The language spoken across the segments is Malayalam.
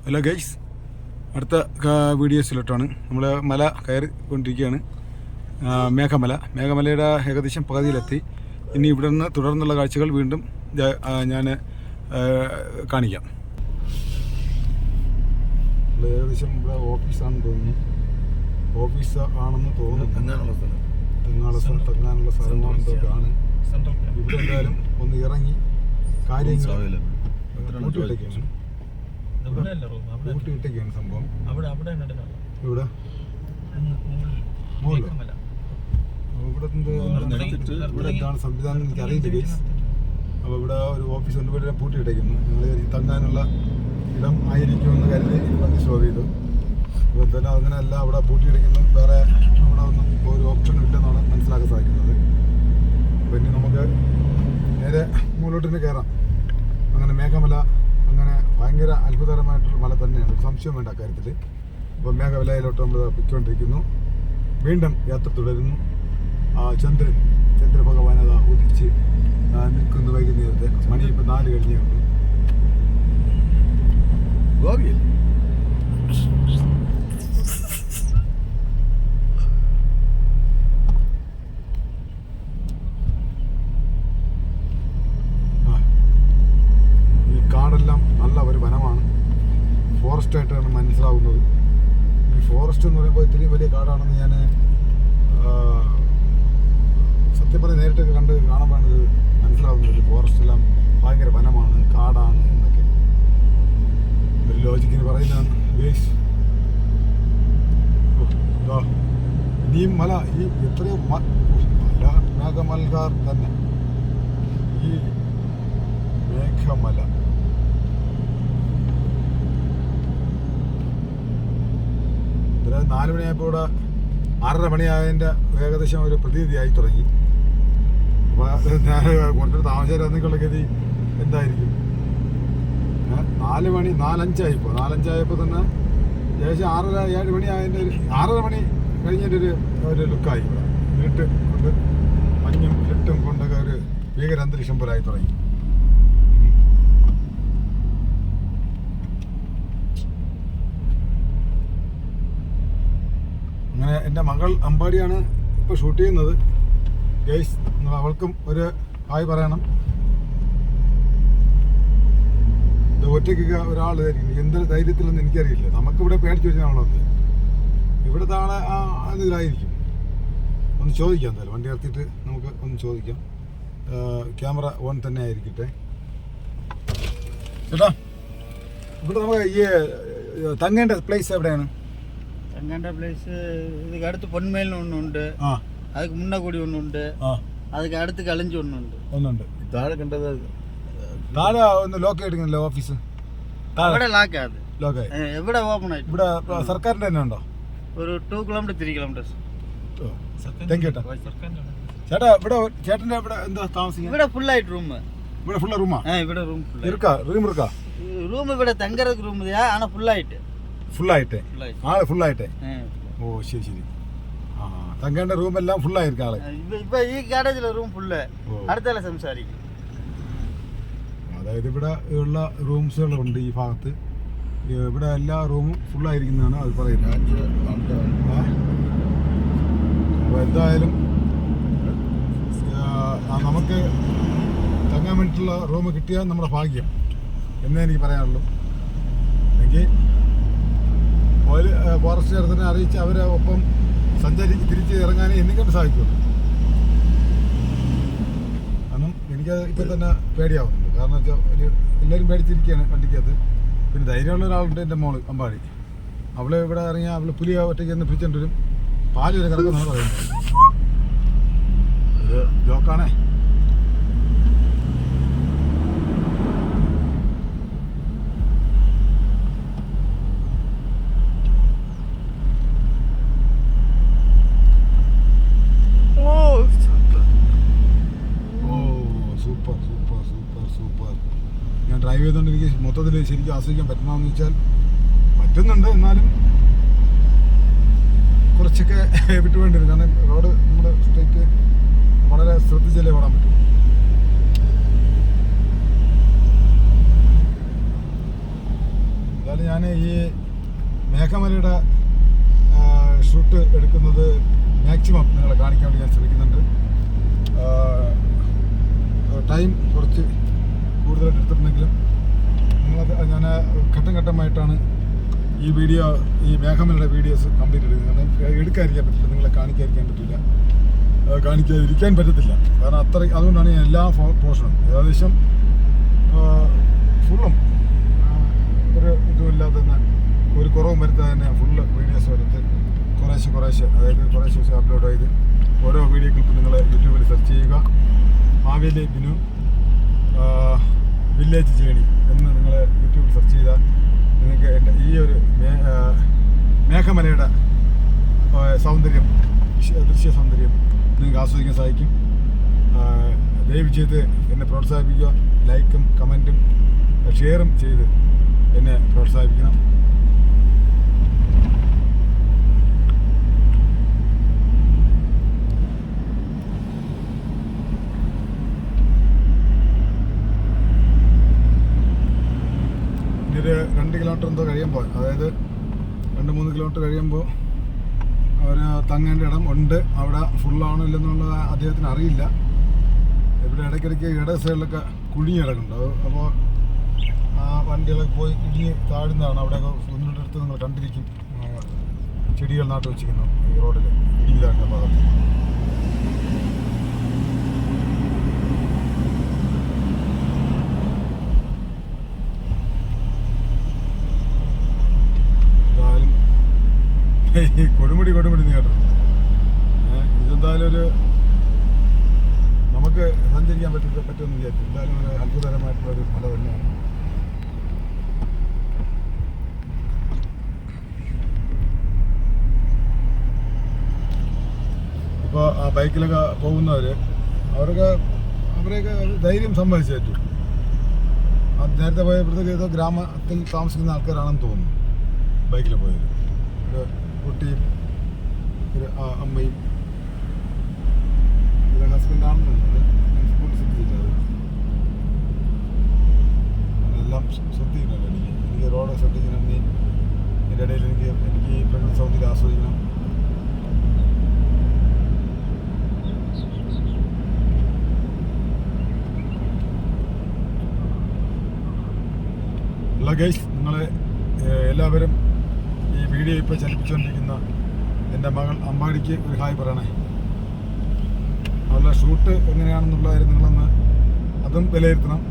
ഹലോ ഗൈസ്, അടുത്ത വീഡിയോസിലോട്ടാണ്. നമ്മൾ മല കയറിക്കൊണ്ടിരിക്കുകയാണ്. മേഘമലയുടെ ഏകദേശം പകുതിയിലെത്തി. ഇനി ഇവിടെ നിന്ന് തുടർന്നുള്ള കാഴ്ചകൾ വീണ്ടും ഞാൻ കാണിക്കാം. ഏകദേശം ഇവിടെ ഓഫീസാണെന്ന് തോന്നുന്നു. ഓഫീസ് ആണെന്ന് തോന്നുന്നു. തങ്ങാനുള്ള സ്ഥലമാണ്. ഇവിടെ എന്തായാലും ഒന്ന് ഇറങ്ങി കാര്യങ്ങൾ കൂട്ടിയിട്ടൊക്കെയാണ് സംഭവം. ഇവിടെ ഇവിടെ എന്താണ് സംവിധാനം എനിക്ക് അറിയില്ല ഗൈസ്. അപ്പോൾ ഇവിടെ ഒരു ഓഫീസ് കൊണ്ട് ഇവിടെ പൂട്ടിയിട്ടേക്കുന്നു. ഞങ്ങൾ തങ്ങാനുള്ള ഇടം ആയിരിക്കുമെന്ന് കരുതി വണ്ടി സ്റ്റോപ്പ് ചെയ്തു. അപ്പോൾ എന്തായാലും അതിനല്ല അവിടെ പൂട്ടിയിടിക്കുന്നു. വേറെ അവിടെ ഒന്നും ഇപ്പോൾ ഒരു ഓപ്ഷൻ ഇല്ലെന്നാണ് മനസ്സിലാക്കാൻ സാധിക്കുന്നത്. പിന്നെ നമുക്ക് നേരെ മുകളിലോട്ട് കയറാം. അങ്ങനെ മേഘമല അങ്ങനെ ഭയങ്കര അത്ഭുതകരമായിട്ടുള്ള മല തന്നെയാണ്, സംശയം വേണ്ട കാര്യത്തിൽ. അപ്പോൾ മേഘമലയിലോട്ട് നമ്മൾ പൊയ്ക്കൊണ്ടിരിക്കുന്നു. വീണ്ടും യാത്ര തുടരുന്നു. ചന്ദ്രഭഗവാൻ അതാ ഉദിച്ച് നിൽക്കുന്നു. വൈകുന്നേരത്തെ മണി ഇപ്പോൾ 4 കഴിഞ്ഞേ ഉള്ളൂ. ഗോപിയല്ലേ കാടെല്ലാം നല്ല ഒരു വനമാണ്. ഫോറസ്റ്റ് ആയിട്ടാണ് മനസ്സിലാവുന്നത്. ഈ ഫോറസ്റ്റ് എന്ന് പറയുമ്പോൾ ഇത്രയും വലിയ കാടാണെന്ന് ഞാൻ സത്യം പറഞ്ഞ് നേരിട്ടൊക്കെ കാണുമ്പോഴാണ് ഇത് മനസ്സിലാവുന്നത്. ഫോറസ്റ്റ് എല്ലാം ഭയങ്കര വനമാണ്, കാടാണ് എന്നൊക്കെ ഒരു ലോജിക്കിന് പറയുന്നതാണ്. ഇനിയും മല, ഈ എത്രയോ മല മേഘമൽകാർ തന്നെ. ഈ മേഘമല ഇത്ര 4 മണിയായപ്പോൾ ഇവിടെ 6:30 മണിയായതിൻ്റെ ഏകദേശം ഒരു പ്രതീതിയായി തുടങ്ങി. അപ്പോൾ ഞാൻ കുറച്ചൊരു താമസിച്ചാൽ ഗതി എന്തായിരിക്കും? 4 മണി 4:05 തന്നെ ഏകദേശം 6:30-7 മണിയായതിൻ്റെ 6:30 മണി കഴിഞ്ഞതിൻ്റെ ഒരു ലുക്കായി. ഇവിടെ ഇരുട്ട് കൊണ്ട്, മഞ്ഞും ഇരുട്ടും കൊണ്ടൊക്കെ ഒരു ഭീകര അന്തരീക്ഷം പോലായി തുടങ്ങി. അങ്ങനെ എൻ്റെ മകൾ അമ്പാടിയാണ് ഇപ്പോൾ ഷൂട്ട് ചെയ്യുന്നത്. ഗൈസ്, നിങ്ങൾ അവൾക്കും ഒരു ഹായ് പറയണം. ഇത് ഒറ്റയ്ക്ക് ഒരാൾ എന്തൊരു ധൈര്യത്തിലൊന്നും എനിക്കറിയില്ല. നമുക്കിവിടെ പേടിച്ച് വെച്ചാണല്ലോ. ഇവിടെ താഴെ എന്തെങ്കിലായിരിക്കും. ഒന്ന് ചോദിക്കാം. എന്തായാലും വണ്ടി നിർത്തിയിട്ട് നമുക്ക് ഒന്ന് ചോദിക്കാം. ക്യാമറ ഓൺ തന്നെ ആയിരിക്കട്ടെ. ചേട്ടാ, ഇവിടെ നമുക്ക് ഈ തങ്ങേണ്ട പ്ലേസ് എവിടെയാണ്? തങ്ങേണ്ട പ്ലേസ് இதுக்கு அடுத்து பொன்மேல்னு ஒன்றுண்டு, அதுக்கு முன்ன கூடி ஒன்றுண்டு, அதுக்கு அடுத்து കളിഞ്ചി ഒന്നുണ്ട്. താഴെ കണ്ടത് താഴെ ഒന്ന് ലോക്ക് ആയിട്ടില്ല ഓഫീസ്. അവിടെ ലോക്കാണ്. ലോക്കായി എവിടെ ഓപ്പൺ ആയിട്ട്? ഇവിടെ സർക്കാരിൻ്റെ തന്നെ ഉണ്ടോ? ഒരു 2 കിലോമീറ്റർ 3 കിലോമീറ്റേഴ്സ്. താങ്ക് യു ചേട്ടാ. ചേട്ടാ, ഇവിടെ ചേട്ടൻ്റെ ഇവിടെ എന്താ താമസിക്കുന്നത്? ഇവിടെ ഫുൾ ആയിട്ട് റൂം. ഇവിടെ ഫുൾ റൂമാ? ഇവിടെ റൂം റൂം இருக்கா? റൂം ഇവിടെ തങ്കറക്ക് റൂം ആണ് ഫുള്ളായിട്ട്. ഫുള്ളായിട്ട് ആള് ഫുള്ളായിട്ട്? ഓ ശരി ശരി. തങ്കേണ്ട റൂമെല്ലാം ഫുള്ളായിരിക്കും ആള്. ഇപ്പൊ ഈ കോളേജിലെ റൂം ഫുള്ള്. അടുത്തല്ല സംസാരിക്കും. അതായത് ഇവിടെ ഉള്ള റൂംസുകളുണ്ട് ഈ ഭാഗത്ത്. ഇവിടെ എല്ലാ റൂമും ഫുള്ളായിരിക്കുന്നതാണ് അത് പറയുന്നത്. അപ്പോൾ എന്തായാലും നമുക്ക് തങ്ങാൻ വേണ്ടിയിട്ടുള്ള റൂം കിട്ടിയാൽ നമ്മുടെ ഭാഗ്യം എന്നേ എനിക്ക് പറയാനുള്ളൂ. എനിക്ക് ഒരു ഫോറസ്റ്റുകാർ തന്നെ അറിയിച്ച് അവരെ ഒപ്പം തിരിച്ച് ഇറങ്ങാനേ എനിക്കൊണ്ട് സാധിക്കുള്ളൂ. കാരണം എനിക്ക് ഇപ്പം തന്നെ പേടിയാവുന്നുണ്ട്. കാരണം വെച്ചാൽ എല്ലാവരും പേടിച്ചിരിക്കുകയാണ് വണ്ടിക്കകത്ത്. പിന്നെ ധൈര്യമുള്ള ഒരാളുണ്ട്, എൻ്റെ മോള് അമ്പാടി. അവള് ഇവിടെ ഇറങ്ങിയാൽ അവള് പുലിയെ ഒറ്റയ്ക്ക് ഒന്ന് പിടിച്ചോണ്ട് വരും. പാല് വരെ കിടക്കുന്നതാണ് പറയുന്നത്. ഇത് ജോക്കാണേ. ഞാൻ ഡ്രൈവ് ചെയ്തുകൊണ്ട് എനിക്ക് മൊത്തത്തിൽ ശരിക്കും ആസ്വദിക്കാൻ പറ്റണമെന്ന് വെച്ചാൽ പറ്റുന്നുണ്ട്. എന്നാലും കുറച്ചൊക്കെ വിട്ടുവേണ്ടി വരും. കാരണം റോഡ് നമ്മുടെ സ്ട്രേറ്റ് വളരെ ശ്രദ്ധിച്ചല്ലേ ഓടാൻ പറ്റും. എന്തായാലും ഞാൻ ഈ മേഘമലയുടെ ഷൂട്ട് എടുക്കുന്നത് മാക്സിമം നിങ്ങളെ കാണിക്കാൻ വേണ്ടി ഞാൻ ശ്രമിക്കുന്നുണ്ട്. ടൈം കുറച്ച് കൂടുതലായിട്ട് എടുത്തിട്ടുണ്ടെങ്കിലും നിങ്ങളത് ഞാൻ ഘട്ടം ഘട്ടമായിട്ടാണ് ഈ മേഘമലയുടെ വീഡിയോസ് കംപ്ലീറ്റ് എടുക്കുന്നത്. കാരണം എടുക്കാതിരിക്കാൻ പറ്റില്ല, നിങ്ങളെ കാണിക്കാതിരിക്കാൻ പറ്റില്ല, കാണിക്കാതിരിക്കാൻ പറ്റത്തില്ല. കാരണം അതുകൊണ്ടാണ് ഞാൻ എല്ലാ പോർഷനും ഏകദേശം ഫുള്ളും ഒരു ഇതുമില്ലാതെ തന്നെ ഒരു കുറവും വരുത്താതെ തന്നെ ഫുള്ള് വീഡിയോസ് എടുത്ത് കുറേശ്ശെ അതായത് കുറേശ്ശെ അപ്ലോഡ് ചെയ്ത് ഓരോ വീഡിയോ ക്ലിപ്പ് നിങ്ങൾ യൂട്യൂബിൽ സെർച്ച് ചെയ്യുക. മാവേലി ബിനു വില്ലേജ് ജേണി എന്ന് നിങ്ങൾ യൂട്യൂബിൽ സെർച്ച് ചെയ്താൽ നിങ്ങൾക്ക് എൻ്റെ ഈ ഒരു മേഘമലയുടെ സൗന്ദര്യം, ദൃശ്യ സൗന്ദര്യം നിങ്ങൾക്ക് ആസ്വദിക്കാൻ സാധിക്കും. ദയവ് ചെയ്ത് എന്നെ പ്രോത്സാഹിപ്പിക്കുക. ലൈക്കും കമൻറ്റും ഷെയറും ചെയ്ത് എന്നെ പ്രോത്സാഹിപ്പിക്കണം. ഒരു 2 കിലോമീറ്റർ എന്തോ കഴിയുമ്പോൾ, അതായത് 2-3 കിലോമീറ്റർ കഴിയുമ്പോൾ ഒരു തങ്ങേണ്ട ഇടം ഉണ്ട്. അവിടെ ഫുള്ളാണോ ഇല്ലെന്നുള്ളത് അദ്ദേഹത്തിന് അറിയില്ല. ഇവിടെ ഇടയ്ക്കിടയ്ക്ക് ഇട സൈഡിലൊക്കെ കുഴിഞ്ഞ് കിടക്കുന്നുണ്ട്. അപ്പോൾ ആ വണ്ടികളൊക്കെ പോയി ഇടിഞ്ഞ് താഴുന്നതാണ്. അവിടെയൊക്കെ 1-2 അടുത്ത് നിങ്ങൾ കണ്ടിരിക്കും ചെടികൾ നാട്ട് വെച്ചിരിക്കുന്നു ഈ റോഡിൽ ഇടിഞ്ഞ് താഴുന്ന ഭാഗത്ത്. കൊടുമുടി നീ കേട്ടോ. ഇതെന്തായാലും നമുക്ക് സഞ്ചരിക്കാൻ പറ്റുമെന്ന് വിചാരിച്ചു. എന്തായാലും ഒരു അത്ഭുതകരമായിട്ടുള്ള ഒരു മല തന്നെയാണ്. ഇപ്പോൾ ആ ബൈക്കിലൊക്കെ പോകുന്നവർ അവരെയൊക്കെ ധൈര്യം സമ്മതിച്ചു പറ്റും. നേരത്തെ പോയപ്പോഴത്തേക്ക് ഏതോ ഗ്രാമത്തിൽ താമസിക്കുന്ന ആൾക്കാരാണെന്ന് തോന്നുന്നു ബൈക്കിൽ പോയത്. ഒരു കുട്ടിയും ഒരു അമ്മയും ഒരു ഹസ്ബൻഡാണെന്ന് തോന്നുന്നത്. സ്കൂളിൽ ശ്രദ്ധിച്ചില്ല, അതെല്ലാം ശ്രദ്ധിക്കണമല്ലോ. എനിക്ക് റോഡ് ശ്രദ്ധിക്കണം. എൻ്റെ ഇടയിൽ എനിക്ക് ഈ പ്രകൃതി സൗന്ദര്യം ആസ്വദിക്കണം. അല്ല ഗൈസ്, നിങ്ങൾ എല്ലാവരും ഈ വീഡിയോ ഇപ്പോൾ ചലിപ്പിച്ചുകൊണ്ടിരിക്കുന്ന എൻ്റെ മകൾ അമ്പാടിക്ക് ഒരു ഹായ് പറയണേ. അവളുടെ ഷൂട്ട് എങ്ങനെയാണെന്നുള്ള കാര്യം നിങ്ങളൊന്ന് അതും വിലയിരുത്തണം.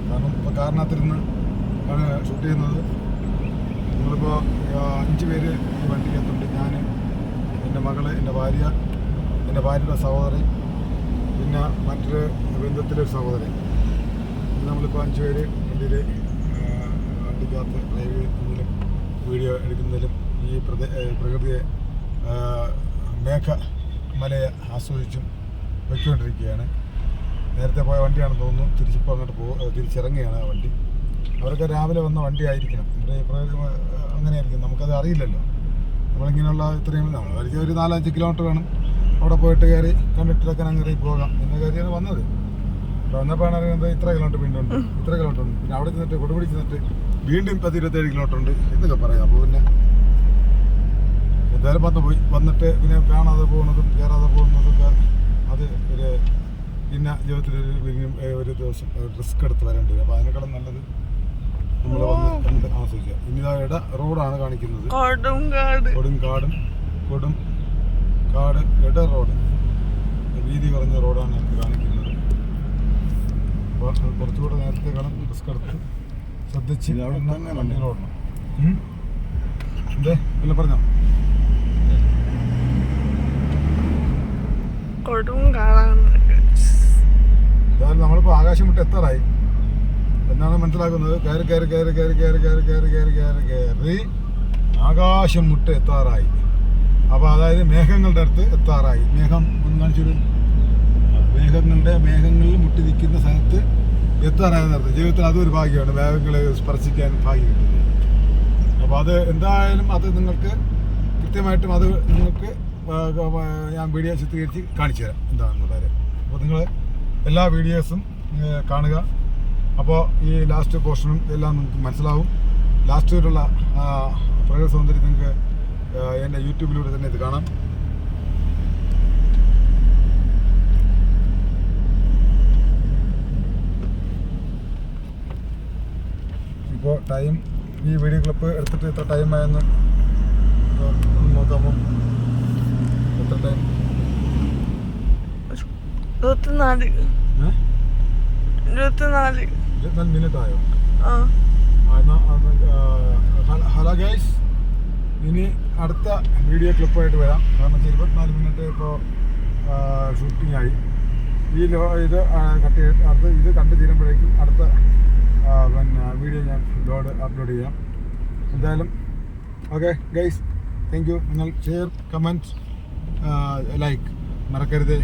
കാരണം ഇപ്പോൾ കാരണത്തിരുന്ന് ആണ് ഷൂട്ട് ചെയ്യുന്നത്. നിങ്ങളിപ്പോൾ 5 പേര് ഈ വണ്ടിക്കകത്തുണ്ട്. ഞാൻ, എൻ്റെ മകള്, എൻ്റെ ഭാര്യ, എൻ്റെ ഭാര്യയുടെ സഹോദരി, പിന്നെ മറ്റൊരു ബന്ധത്തിലെ ഒരു സഹോദരി. നമ്മളിപ്പോൾ 5 പേര് വണ്ടിയിൽ വണ്ടിക്കകത്ത് ഡ്രൈവ് ചെയ്യുന്നതിലും വീഡിയോ എടുക്കുന്നതിലും ഈ പ്രകൃതിയെ മേഘമലയെ ആസ്വദിച്ചും വെച്ചുകൊണ്ടിരിക്കുകയാണ്. നേരത്തെ പോയ വണ്ടിയാണെന്ന് തോന്നുന്നു. തിരിച്ചിപ്പോൾ അങ്ങോട്ട് തിരിച്ചിറങ്ങുകയാണ് ആ വണ്ടി. അവരൊക്കെ രാവിലെ വന്ന വണ്ടി ആയിരിക്കണം. ഇവിടെ പ്രകൃതി അങ്ങനെയായിരിക്കും, നമുക്കത് അറിയില്ലല്ലോ. നമ്മളിങ്ങനെയുള്ള ഇത്രയും ഒരു 4-5 കിലോമീറ്റർ വേണം അവിടെ പോയിട്ട് കയറി കണ്ടിട്ടിലൊക്കെ അങ്ങനെ പോകാം എന്ന കാര്യമാണ് വന്നത്. വന്നപ്പോഴാണ് അറിയുന്നത് ഇത്ര കിലോമീറ്റർ വീണ്ടും ഉണ്ട്, ഇത്ര കിലോമീറ്റർ ഉണ്ട്. പിന്നെ അവിടെ ചെന്നിട്ട് കൊടുപിടി ചെന്നിട്ട് വീണ്ടും 10-27 കിലോമീറ്റർ ഉണ്ട് എന്നൊക്കെ പറയാം. അപ്പോൾ പിന്നെ എന്തായാലും വന്നിട്ട് പിന്നെ കാണാതെ പോകുന്നതും കയറാതെ പോകുന്നതൊക്കെ അത് പിന്നെ ജീവിതത്തിൽ ഒരു ദിവസം റിസ്ക് എടുത്ത് വരേണ്ടി വരും. അപ്പോൾ അതിനേക്കാളും നല്ലത് നമ്മൾ വന്ന് കണ്ട് ആസ്വദിക്കുക. ഇനി ഇതാ റോഡാണ് കാണിക്കുന്നത്. കൊടുങ്കാട് ഇട റോഡ്, വീതി കുറഞ്ഞ റോഡാണ് എനിക്ക് കാണിക്കുന്നത്. അപ്പോൾ കുറച്ചുകൂടെ നേരത്തെ കാണാൻ റിസ്ക് എടുത്ത് ശ്രദ്ധിച്ച് വണ്ടി റോഡണം. എന്തേ അല്ല പറഞ്ഞോ. എന്തായാലും നമ്മളിപ്പോൾ ആകാശം വിട്ട് എത്താറായി എന്നാണ് മനസ്സിലാക്കുന്നത്. കയറി ആകാശം മുട്ട് എത്താറായി. അപ്പോൾ അതായത് മേഘങ്ങളുടെ അടുത്ത് എത്താറായി. മേഘം ഒന്ന് കാണിച്ചൊരു മേഘങ്ങളിൽ മുട്ടി നിൽക്കുന്ന സ്ഥലത്ത് എത്താറായെന്ന് അർത്ഥം. ജീവിതത്തിൽ അതൊരു ഭാഗ്യമാണ്, മേഘങ്ങളെ സ്പർശിക്കാൻ ഭാഗ്യം കിട്ടുന്നത്. അപ്പോൾ അത് എന്തായാലും അത് നിങ്ങൾക്ക് കൃത്യമായിട്ടും അത് നിങ്ങൾക്ക് ഞാൻ വീഡിയോ ചിത്രീകരിച്ച് കാണിച്ചു തരാം എന്താണെന്നുള്ളത്. അപ്പോൾ നിങ്ങൾ എല്ലാ വീഡിയോസും കാണുക. അപ്പോൾ ഈ ലാസ്റ്റ് പോർഷനും എല്ലാം നിങ്ങൾക്ക് മനസ്സിലാവും. ലാസ്റ്റ് വരെയുള്ള പ്രകൃതി സൗന്ദര്യം നിങ്ങൾക്ക് എൻ്റെ യൂട്യൂബിലൂടെ തന്നെ ഇത് കാണാം. ഇപ്പോൾ ടൈം ഈ വീഡിയോ ക്ലിപ്പ് എടുത്തിട്ട് എത്ര ടൈമായെന്ന് നോക്കാമോ? എത്ര ടൈം? 24 മിനിറ്റ് ആയോ? ആ. ഹലോ ഗൈസ്, ഇനി അടുത്ത വീഡിയോ ക്ലിപ്പായിട്ട് വരാം. കാരണം 24 മിനിറ്റ് ഇപ്പോൾ ഷൂട്ടിംഗ് ആയി. ഇത് കട്ട് ചെയ്ത് അടുത്ത് ഇത് കണ്ടു തീരുമ്പോഴേക്കും അടുത്ത പിന്നെ വീഡിയോ ഞാൻ അപ്ലോഡ് ചെയ്യാം. എന്തായാലും ഓക്കെ ഗൈസ്, താങ്ക് യു. നിങ്ങൾ ഷെയർ, കമൻറ്റ്, ലൈക്ക് മറക്കരുത്.